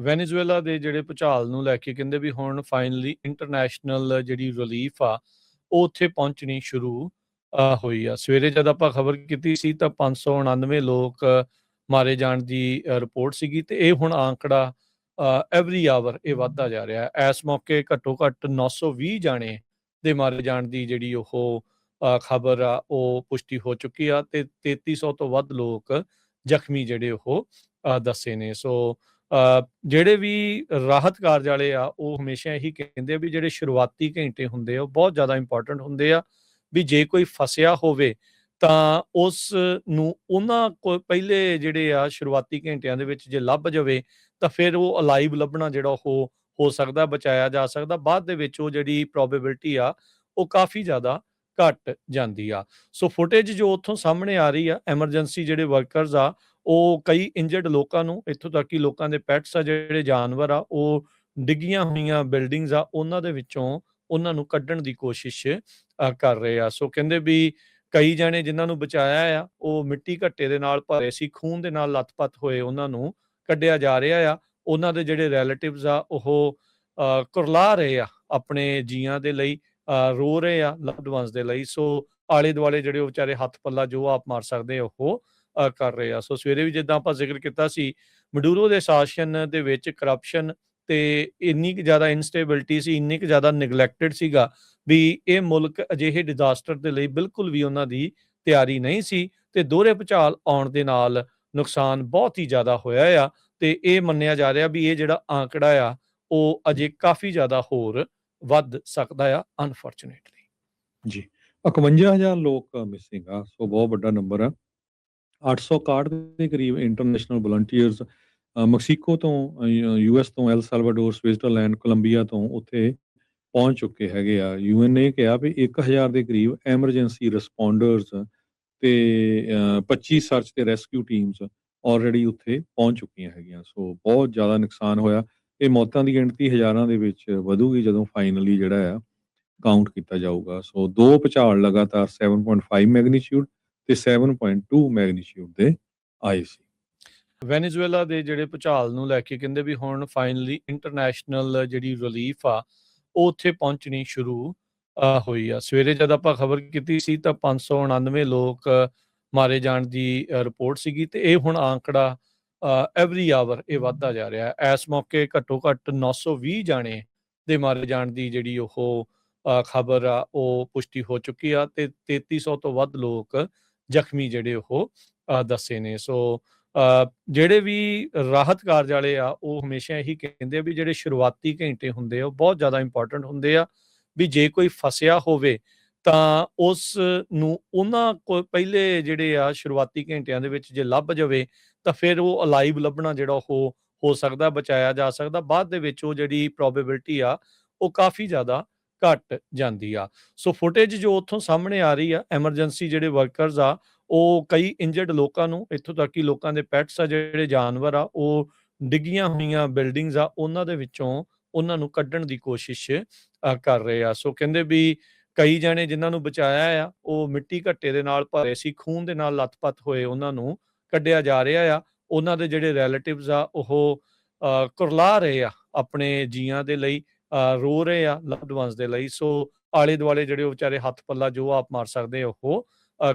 Venezuela ਦੇ ਜਿਹੜੇ ਭੁਚਾਲ ਨੂੰ ਲੈ ਕੇ ਕਹਿੰਦੇ ਵੀ ਹੁਣ ਫਾਈਨਲੀ ਇੰਟਰਨੈਸ਼ਨਲ ਜਿਹੜੀ ਰਿਲੀਫ ਆ ਉਹ ਉੱਥੇ ਪਹੁੰਚਣੀ ਸ਼ੁਰੂ ਹੋਈ ਆ। ਸਵੇਰੇ ਜਦ ਆਪਾਂ ਖਬਰ ਕੀਤੀ ਸੀ ਤਾਂ 599 ਲੋਕ ਮਾਰੇ ਜਾਣ ਦੀ ਰਿਪੋਰਟ ਸੀਗੀ ਤੇ ਇਹ ਹੁਣ ਆંકੜਾ ਐਵਰੀ ਆਵਰ ਇਹ ਵੱਧਦਾ ਜਾ ਰਿਹਾ ਹੈ। ਇਸ ਮੌਕੇ ਘੱਟੋ ਘੱਟ 920 ਜਾਣੇ ਦੇ ਮਾਰੇ ਜਾਣ ਦੀ ਜਿਹੜੀ ਉਹ ਖਬਰ ਆ ਉਹ ਪੁਸ਼ਟੀ ਹੋ ਚੁੱਕੀ ਆ ਤੇ 3300 ਤੋਂ ਵੱਧ ਲੋਕ ਜ਼ਖਮੀ ਜਿਹੜੇ ਉਹ ਦੱਸੇ ਨੇ। ਸੋ ਜਿਹੜੇ ਵੀ ਰਾਹਤ ਕਾਰਜ ਵਾਲੇ ਆ ਉਹ ਹਮੇਸ਼ਾ ਇਹੀ ਕਹਿੰਦੇ ਆ ਵੀ ਜਿਹੜੇ ਸ਼ੁਰੂਆਤੀ ਘੰਟੇ ਹੁੰਦੇ ਆ ਉਹ ਬਹੁਤ ਜ਼ਿਆਦਾ ਇੰਪੋਰਟੈਂਟ ਹੁੰਦੇ ਆ, ਵੀ ਜੇ ਕੋਈ ਫਸਿਆ ਹੋਵੇ ਤਾਂ ਉਸ ਨੂੰ ਉਹਨਾਂ ਕੋਲ ਪਹਿਲੇ ਜਿਹੜੇ ਆ ਸ਼ੁਰੂਆਤੀ ਘੰਟਿਆਂ ਦੇ ਵਿੱਚ ਜੇ ਲੱਭ ਜਾਵੇ ਤਾਂ ਫਿਰ ਉਹ ਅਲਾਈਵ ਲੱਭਣਾ ਜਿਹੜਾ ਉਹ ਹੋ ਸਕਦਾ, ਬਚਾਇਆ ਜਾ ਸਕਦਾ। ਬਾਅਦ ਦੇ ਵਿੱਚ ਉਹ ਜਿਹੜੀ ਪ੍ਰੋਬੇਬਿਲਿਟੀ ਆ ਉਹ ਕਾਫੀ ਜ਼ਿਆਦਾ ਘਟ ਜਾਂਦੀ ਆ। ਸੋ ਫੁਟੇਜ ਜੋ ਉੱਥੋਂ ਸਾਹਮਣੇ ਆ ਰਹੀ ਆ, ਐਮਰਜੈਂਸੀ ਜਿਹੜੇ ਵਰਕਰਸ ਆ ਉਹ ਕਈ ਇੰਜਰਡ ਲੋਕਾਂ ਨੂੰ, ਇੱਥੋਂ ਤੱਕ ਕਿ ਲੋਕਾਂ ਦੇ ਪੈਟਸ ਆ, ਜਿਹੜੇ ਜਾਨਵਰ ਆ ਉਹ ਡਿੱਗੀਆਂ ਹੋਈਆਂ ਬਿਲਡਿੰਗਸ ਆ ਉਹਨਾਂ ਦੇ ਵਿੱਚੋਂ ਉਹਨਾਂ ਨੂੰ ਕੱਢਣ ਦੀ ਕੋਸ਼ਿਸ਼ ਕਰ ਰਹੇ ਆ। ਸੋ ਕਹਿੰਦੇ ਵੀ ਕਈ ਜਣੇ ਜਿਨ੍ਹਾਂ ਨੂੰ ਬਚਾਇਆ ਆ ਉਹ ਮਿੱਟੀ ਘੱਟੇ ਦੇ ਨਾਲ ਭਰੇ ਸੀ, ਖੂਨ ਦੇ ਨਾਲ ਲੱਥਪੱਥ ਹੋਏ ਉਹਨਾਂ ਨੂੰ ਕੱਢਿਆ ਜਾ ਰਿਹਾ ਆ। ਉਹਨਾਂ ਦੇ ਜਿਹੜੇ ਰਿਲੇਟਿਵਸ ਆ ਉਹ ਕੁਰਲਾ ਰਹੇ ਆ ਆਪਣੇ ਜੀਆਂ ਦੇ ਲਈ, ਰੋ ਰਹੇ ਆ ਲਵਡ ਵਨਸ ਦੇ ਲਈ। ਸੋ ਆਲੇ ਦੁਆਲੇ ਜਿਹੜੇ ਉਹ ਵਿਚਾਰੇ ਹੱਥ ਪੱਲਾ ਜੋ ਆਪ ਮਾਰ ਸਕਦੇ ਉਹ ਕਰ ਰਹੇ ਆ। ਸੋ ਸਵੇਰੇ ਵੀ ਜਿੱਦਾਂ ਆਪਾਂ ਜ਼ਿਕਰ ਕੀਤਾ ਸੀ, ਮਡੂਰੋ ਦੇ ਸ਼ਾਸਨ ਦੇ ਵਿੱਚ ਕਰਪਸ਼ਨ ਤੇ ਇੰਨੀ ਕੁ ਜ਼ਿਆਦਾ ਇਨਸਟੇਬਿਲਿਟੀ ਸੀ, ਇੰਨੀ ਕੁ ਜ਼ਿਆਦਾ ਨਿਗਲੈਕਟਡ ਸੀਗਾ ਵੀ ਇਹ ਮੁਲਕ ਅਜਿਹੇ ਡਿਜ਼ਾਸਟਰ ਦੇ ਲਈ ਬਿਲਕੁਲ ਵੀ ਉਹਨਾਂ ਦੀ ਤਿਆਰੀ ਨਹੀਂ ਸੀ ਤੇ ਦੋਹਰੇ ਭੁਚਾਲ ਆਉਣ ਦੇ ਨਾਲ ਨੁਕਸਾਨ ਬਹੁਤ ਹੀ ਜ਼ਿਆਦਾ ਹੋਇਆ ਆ ਤੇ ਇਹ ਮੰਨਿਆ ਜਾ ਰਿਹਾ ਵੀ ਇਹ ਜਿਹੜਾ ਆંકੜਾ ਆ ਉਹ ਅਜੇ ਕਾਫੀ ਜ਼ਿਆਦਾ ਹੋਰ ਵੱਧ ਸਕਦਾ ਆ ਅਨਫੋਰਚੂਨੇਟਲੀ। ਜੀ 51,000 ਲੋਕ ਮਿਸਿੰਗ ਆ, ਸੋ ਬਹੁਤ ਵੱਡਾ ਨੰਬਰ ਆ। 861 ਦੇ ਕਰੀਬ ਇੰਟਰਨੈਸ਼ਨਲ ਵਲੰਟੀਅਰਸ ਮੈਕਸੀਕੋ ਤੋਂ, US ਤੋਂ, ਐਲ ਸੈਲਵਾਡੋਰ, ਸਵਿਟਜ਼ਰਲੈਂਡ, ਕੋਲੰਬੀਆ ਤੋਂ ਉੱਥੇ ਪਹੁੰਚ ਚੁੱਕੇ ਹੈਗੇ ਆ। UN ਨੇ ਕਿਹਾ ਵੀ 1000 ਦੇ ਕਰੀਬ ਐਮਰਜੈਂਸੀ ਰਿਸਪੌਂਡਰਸ ਤੇ 25 ਸਰਚ ਤੇ ਰੈਸਕਿਊ ਟੀਮਸ ਆਲਰੇਡੀ ਉੱਥੇ ਪਹੁੰਚ ਚੁੱਕੀਆਂ ਹੈਗੀਆਂ। ਸੋ ਬਹੁਤ ਜ਼ਿਆਦਾ ਨੁਕਸਾਨ ਹੋਇਆ। ਇਹ ਮੌਤਾਂ ਦੀ ਗਿਣਤੀ ਹਜ਼ਾਰਾਂ ਦੇ ਵਿੱਚ ਵਧੂਗੀ ਜਦੋਂ ਫਾਈਨਲੀ ਜਿਹੜਾ ਆ ਕਾਊਂਟ ਕੀਤਾ ਜਾਊਗਾ। ਸੋ ਦੋ ਭੁਚਾਲ ਲਗਾਤਾਰ 7.5 ਮੈਗਨੀਚਿਊਡ ਤੇ 7.2 ਮੈਗਨੀਚਿਊਡ ਦੇ ਆਏ ਸੀ। ਵੈਨੇਜ਼ੁਏਲਾ ਦੇ ਜਿਹੜੇ ਭੁਚਾਲ ਨੂੰ ਲੈ ਕੇ ਕਹਿੰਦੇ ਵੀ ਹੁਣ ਫਾਈਨਲੀ ਇੰਟਰਨੈਸ਼ਨਲ ਜਿਹੜੀ ਰਿਲੀਫ ਆ ਉਹ ਉੱਥੇ ਪਹੁੰਚਣੀ ਸ਼ੁਰੂ ਹੋਈ ਆ। ਸਵੇਰੇ ਜਦ ਆਪਾਂ ਖਬਰ ਕੀਤੀ ਸੀ ਤਾਂ 599 ਲੋਕ ਮਾਰੇ ਜਾਣ ਦੀ ਰਿਪੋਰਟ ਸੀਗੀ ਤੇ ਇਹ ਹੁਣ ਆંકੜਾ ਐਵਰੀ ਆਵਰ ਇਹ ਵੱਧਦਾ ਜਾ ਰਿਹਾ ਹੈ। ਇਸ ਮੌਕੇ ਘੱਟੋ ਘੱਟ 920 ਜਾਣੇ ਦੇ ਮਾਰੇ ਜਾਣ ਦੀ ਜਿਹੜੀ ਉਹ ਖਬਰ ਆ ਉਹ ਪੁਸ਼ਟੀ ਹੋ ਚੁੱਕੀ ਆ ਤੇ 3300 ਤੋਂ ਵੱਧ ਲੋਕ ਜ਼ਖਮੀ ਜਿਹੜੇ ਉਹ ਦੱਸੇ ਨੇ। ਸੋ ਜਿਹੜੇ ਵੀ ਰਾਹਤ ਕਾਰਜ ਵਾਲੇ ਆ ਉਹ ਹਮੇਸ਼ਾ ਇਹੀ ਕਹਿੰਦੇ ਆ ਵੀ ਜਿਹੜੇ ਸ਼ੁਰੂਆਤੀ ਘੰਟੇ ਹੁੰਦੇ ਆ ਉਹ ਬਹੁਤ ਜ਼ਿਆਦਾ ਇੰਪੋਰਟੈਂਟ ਹੁੰਦੇ ਆ, ਵੀ ਜੇ ਕੋਈ ਫਸਿਆ ਹੋਵੇ ਤਾਂ ਉਸ ਨੂੰ ਉਹਨਾਂ ਕੋਲ ਪਹਿਲੇ ਜਿਹੜੇ ਆ ਸ਼ੁਰੂਆਤੀ ਘੰਟਿਆਂ ਦੇ ਵਿੱਚ ਜੇ ਲੱਭ ਜਾਵੇ ਤਾਂ ਫਿਰ ਉਹ ਅਲਾਈਵ ਲੱਭਣਾ ਜਿਹੜਾ ਉਹ ਹੋ ਸਕਦਾ, ਬਚਾਇਆ ਜਾ ਸਕਦਾ। ਬਾਅਦ ਦੇ ਵਿੱਚ ਉਹ ਜਿਹੜੀ ਪ੍ਰੋਬੇਬਿਲਿਟੀ ਆ ਉਹ ਕਾਫੀ ਜ਼ਿਆਦਾ ਘਟ ਜਾਂਦੀ ਆ। ਸੋ ਫੁਟੇਜ ਜੋ ਉੱਥੋਂ ਸਾਹਮਣੇ ਆ ਰਹੀ ਆ, ਐਮਰਜੈਂਸੀ ਜਿਹੜੇ ਵਰਕਰਸ ਆ ਉਹ ਕਈ ਇੰਜਰਡ ਲੋਕਾਂ ਨੂੰ, ਇੱਥੋਂ ਤੱਕ ਕਿ ਲੋਕਾਂ ਦੇ ਪੈਟਸ ਆ, ਜਿਹੜੇ ਜਾਨਵਰ ਆ ਉਹ ਡਿੱਗੀਆਂ ਹੋਈਆਂ ਬਿਲਡਿੰਗਸ ਆ ਉਹਨਾਂ ਦੇ ਵਿੱਚੋਂ ਉਹਨਾਂ ਨੂੰ ਕੱਢਣ ਦੀ ਕੋਸ਼ਿਸ਼ ਕਰ ਰਹੇ ਆ। ਸੋ ਕਹਿੰਦੇ ਵੀ ਕਈ ਜਣੇ ਜਿਨ੍ਹਾਂ ਨੂੰ ਬਚਾਇਆ ਆ ਉਹ ਮਿੱਟੀ ਘੱਟੇ ਦੇ ਨਾਲ ਭਰੇ ਸੀ, ਖੂਨ ਦੇ ਨਾਲ ਲੱਥਪੱਥ ਹੋਏ ਉਹਨਾਂ ਨੂੰ ਕੱਢਿਆ ਜਾ ਰਿਹਾ ਆ। ਉਹਨਾਂ ਦੇ ਜਿਹੜੇ ਰਿਲੇਟਿਵਸ ਆ ਉਹ ਕੁਰਲਾ ਰਹੇ ਆ ਆਪਣੇ ਜੀਆਂ ਦੇ ਲਈ, ਰੋ ਰਹੇ ਆ ਲਵਡ ਵਨਸ ਦੇ ਲਈ। ਸੋ ਆਲੇ ਦੁਆਲੇ ਜਿਹੜੇ ਉਹ ਵਿਚਾਰੇ ਹੱਥ ਪੱਲਾ ਜੋ ਆਪ ਮਾਰ ਸਕਦੇ ਉਹ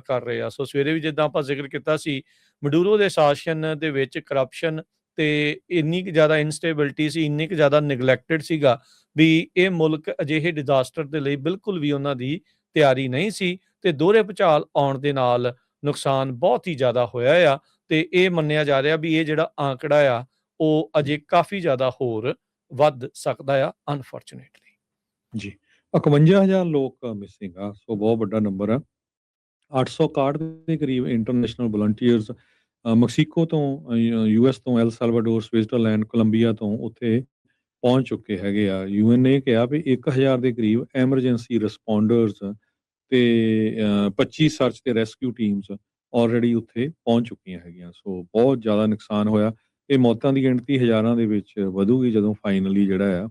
ਕਰ ਰਹੇ ਆ। ਸੋ ਸਵੇਰੇ ਵੀ ਜਿੱਦਾਂ ਆਪਾਂ ਜ਼ਿਕਰ ਕੀਤਾ ਸੀ, ਮਡੂਰੋ ਦੇ ਸ਼ਾਸਨ ਦੇ ਵਿੱਚ ਕਰਪਸ਼ਨ ਤੇ ਇੰਨੀ ਕੁ ਜ਼ਿਆਦਾ ਇਨਸਟੇਬਿਲਿਟੀ ਸੀ, ਇੰਨੀ ਕੁ ਜ਼ਿਆਦਾ ਨਿਗਲੈਕਟਡ ਸੀਗਾ ਵੀ ਇਹ ਮੁਲਕ ਅਜਿਹੇ ਡਿਜ਼ਾਸਟਰ ਦੇ ਲਈ ਬਿਲਕੁਲ ਵੀ ਉਹਨਾਂ ਦੀ ਤਿਆਰੀ ਨਹੀਂ ਸੀ ਤੇ ਦੋਹਰੇ ਭੁਚਾਲ ਆਉਣ ਦੇ ਨਾਲ ਨੁਕਸਾਨ ਬਹੁਤ ਹੀ ਜ਼ਿਆਦਾ ਹੋਇਆ ਆ ਤੇ ਇਹ ਮੰਨਿਆ ਜਾ ਰਿਹਾ ਵੀ ਇਹ ਜਿਹੜਾ ਆંકੜਾ ਆ ਉਹ ਅਜੇ ਕਾਫੀ ਜ਼ਿਆਦਾ ਹੋਰ ਵੱਧ ਸਕਦਾ ਆ ਅਨਫੋਰਚੂਨੇਟਲੀ। ਜੀ 51,000 ਲੋਕ ਮਿਸਿੰਗ ਆ, ਸੋ ਬਹੁਤ ਵੱਡਾ ਨੰਬਰ ਆ। 861 ਦੇ ਕਰੀਬ ਇੰਟਰਨੈਸ਼ਨਲ ਵਲੰਟੀਅਰਸ ਮੈਕਸੀਕੋ ਤੋਂ, US ਤੋਂ, ਐਲ ਸੈਲਵਾਡੋਰ, ਸਵਿਟਜ਼ਰਲੈਂਡ, ਕੋਲੰਬੀਆ ਤੋਂ ਉੱਥੇ ਪਹੁੰਚ ਚੁੱਕੇ ਹੈਗੇ ਆ। UN ਨੇ ਕਿਹਾ ਵੀ 1000 ਦੇ ਕਰੀਬ ਐਮਰਜੈਂਸੀ ਰਿਸਪੌਂਡਰਸ ਤੇ 25 ਸਰਚ ਤੇ ਰੈਸਕਿਊ ਟੀਮਸ ਆਲਰੇਡੀ ਉੱਥੇ ਪਹੁੰਚ ਚੁੱਕੀਆਂ ਹੈਗੀਆਂ। ਸੋ ਬਹੁਤ ਜ਼ਿਆਦਾ ਨੁਕਸਾਨ ਹੋਇਆ। ਇਹ ਮੌਤਾਂ ਦੀ ਗਿਣਤੀ ਹਜ਼ਾਰਾਂ ਦੇ ਵਿੱਚ ਵਧੂਗੀ ਜਦੋਂ ਫਾਈਨਲੀ ਜਿਹੜਾ ਆ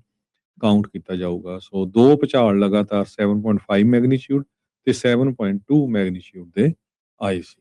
ਕਾਊਂਟ ਕੀਤਾ ਜਾਊਗਾ। ਸੋ ਦੋ ਭੁਚਾਲ ਲਗਾਤਾਰ 7.5 ਮੈਗਨੀਚਿਊਡ ਤੇ 7.2 ਮੈਗਨੀਚਿਊਡ ਦੇ ਆਏ ਸੀ।